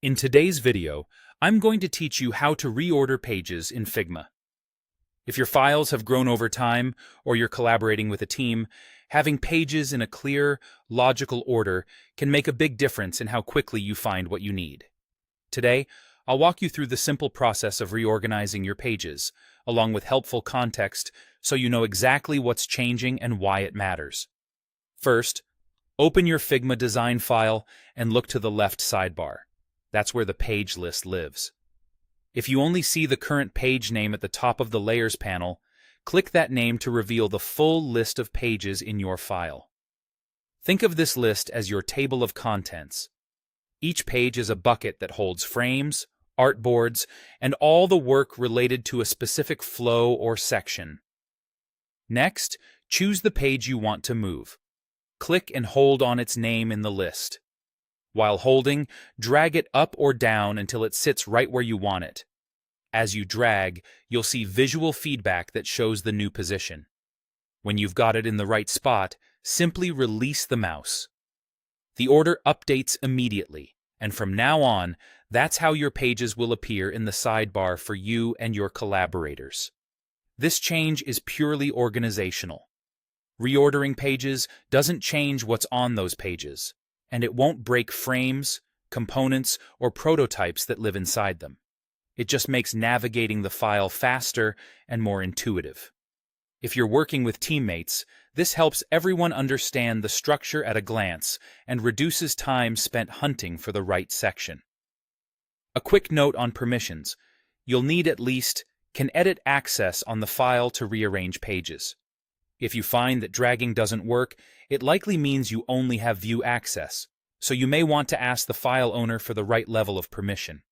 In today's video, I'm going to teach you how to reorder pages in Figma. If your files have grown over time or you're collaborating with a team, having pages in a clear, logical order can make a big difference in how quickly you find what you need. Today, I'll walk you through the simple process of reorganizing your pages, along with helpful context so you know exactly what's changing and why it matters. First, open your Figma design file and look to the left sidebar. That's where the page list lives. If you only see the current page name at the top of the Layers panel, click that name to reveal the full list of pages in your file. Think of this list as your table of contents. Each page is a bucket that holds frames, artboards, and all the work related to a specific flow or section. Next, choose the page you want to move. Click and hold on its name in the list. While holding, drag it up or down until it sits right where you want it. As you drag, you'll see visual feedback that shows the new position. When you've got it in the right spot, simply release the mouse. The order updates immediately, and from now on, that's how your pages will appear in the sidebar for you and your collaborators. This change is purely organizational. Reordering pages doesn't change what's on those pages, and it won't break frames, components, or prototypes that live inside them. It just makes navigating the file faster and more intuitive. If you're working with teammates, this helps everyone understand the structure at a glance and reduces time spent hunting for the right section. A quick note on permissions. You'll need at least can edit access on the file to rearrange pages. If you find that dragging doesn't work, it likely means you only have view access, so you may want to ask the file owner for the right level of permission.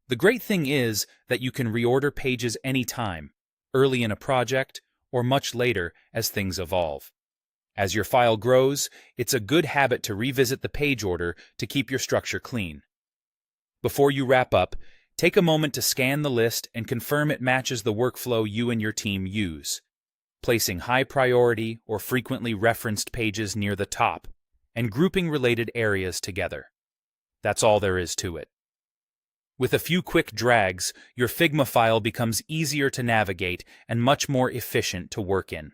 The great thing is that you can reorder pages anytime, early in a project, or much later as things evolve. As your file grows, it's a good habit to revisit the page order to keep your structure clean. Before you wrap up, take a moment to scan the list and confirm it matches the workflow you and your team use, placing high priority or frequently referenced pages near the top, and grouping related areas together. That's all there is to it. With a few quick drags, your Figma file becomes easier to navigate and much more efficient to work in.